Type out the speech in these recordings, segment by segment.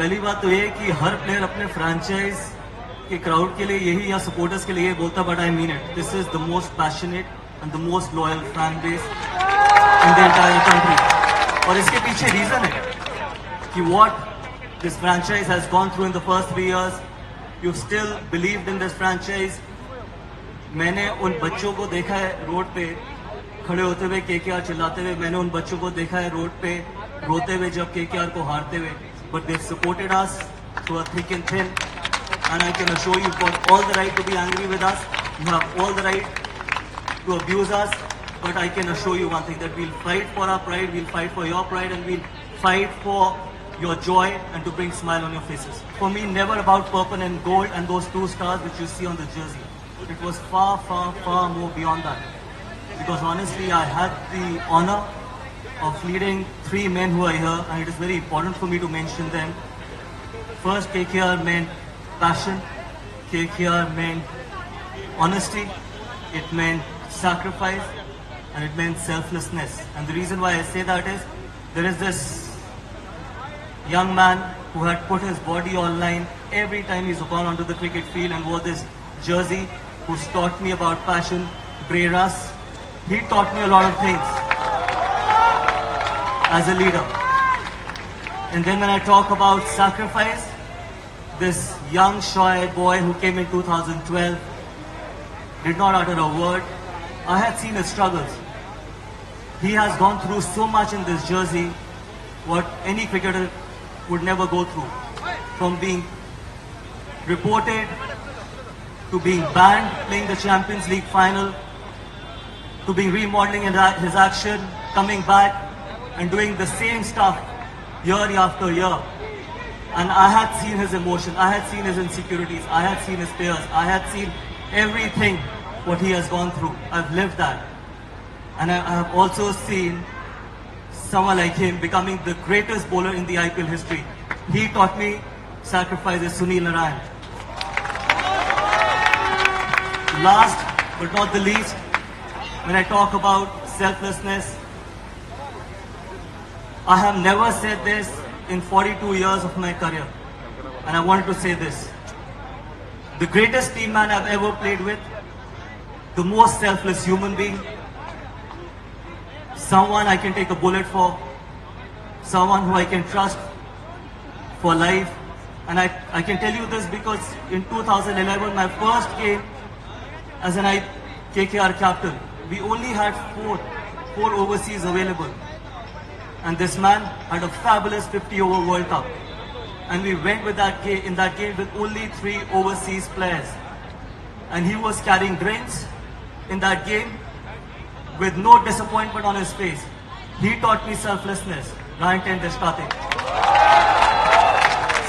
पहली बात तो ये कि हर प्लेयर अपने फ्रेंचाइज के क्राउड के लिए यही या सपोर्टर्स के लिए बोलता, but I mean it, this is the most passionate and the most loyal fan base in the entire country. और इसके पीछे रीजन है कि what this franchise has gone through in the first 3 years, you still believed in this franchise. मैंने उन बच्चों को देखा है रोड पे खड़े होते हुए केकेआर चिल्लाते हुए, मैंने उन बच्चों को देखा है रोड पे रोते हुए जब केकेआर को हारते हुए, but they've supported us through a thick and thin, and I can assure you, you've got all the right to be angry with us, you have all the right to abuse us, but I can assure you one thing, that we'll fight for our pride, we'll fight for your pride, and we'll fight for your joy and to bring smile on your faces. For me, never about purple and gold and those 2 stars which you see on the jersey. It was far, far, far more beyond that. Because honestly, I had the honor of leading 3 men who are here, and it is very important for me to mention them. First, KKR meant passion, KKR meant honesty, it meant sacrifice, and it meant selflessness. And the reason why I say that is, there is this young man who had put his body online every time he's gone onto the cricket field and wore this jersey, who's taught me about passion, Breras. He taught me a lot of things as a leader. And then when I talk about sacrifice, this young shy boy who came in 2012 did not utter a word. I had seen his struggles. He has gone through so much in this jersey what any cricketer would never go through. From being reported to being banned playing the Champions League final, to being remodeling his action, coming back and doing the same stuff year after year. And I had seen his emotion, I had seen his insecurities, I had seen his fears, I had seen everything what he has gone through. I've lived that. And I have also seen someone like him becoming the greatest bowler in the IPL history. He taught me sacrifice is Sunil Narayan. Last but not the least, when I talk about selflessness, I have never said this in 42 years of my career, and I wanted to say this. The greatest team man I've ever played with, the most selfless human being, someone I can take a bullet for, someone who I can trust for life. And I can tell you this because in 2011, my first game as an KKR captain, we only had four overseas available. And this man had a fabulous 50-over World Cup. And we went with in that game with only 3 overseas players. And he was carrying drinks in that game with no disappointment on his face. He taught me selflessness.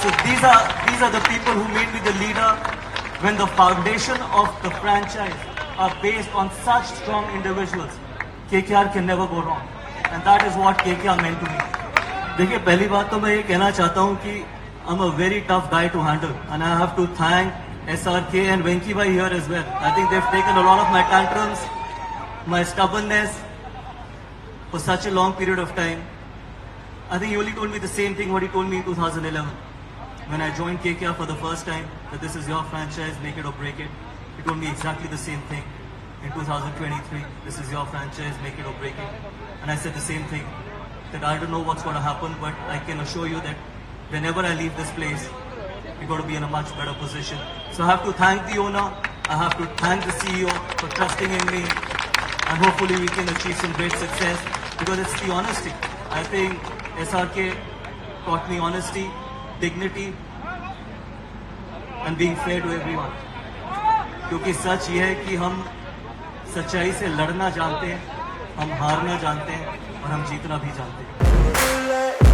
So these are the people who made me the leader. When the foundation of the franchise are based on such strong individuals, KKR can never go wrong. And that is what KKR meant to me. देखिए, पहली बात तो मैं ये कहना चाहता हूँ कि I'm a very tough guy to handle, and I have to thank SRK and Venki bhai here as well. I think they've taken a lot of my tantrums, my stubbornness for such a long period of time. I think he only told me the same thing what he told me in 2011. When I joined KKR for the first time, that this is your franchise, make it or break it. He told me exactly the same thing. In 2023, this is your franchise, make it or break it. And I said the same thing, that I don't know what's going to happen, but I can assure you that whenever I leave this place, we're going to be in a much better position. So I have to thank the owner, I have to thank the CEO for trusting in me, and hopefully we can achieve some great success, because it's the honesty. I think SRK taught me honesty, dignity, and being fair to everyone. क्योंकि सच ये है कि हम सच्चाई से लड़ना जानते हैं, हम हारना जानते हैं, और हम जीतना भी जानते हैं.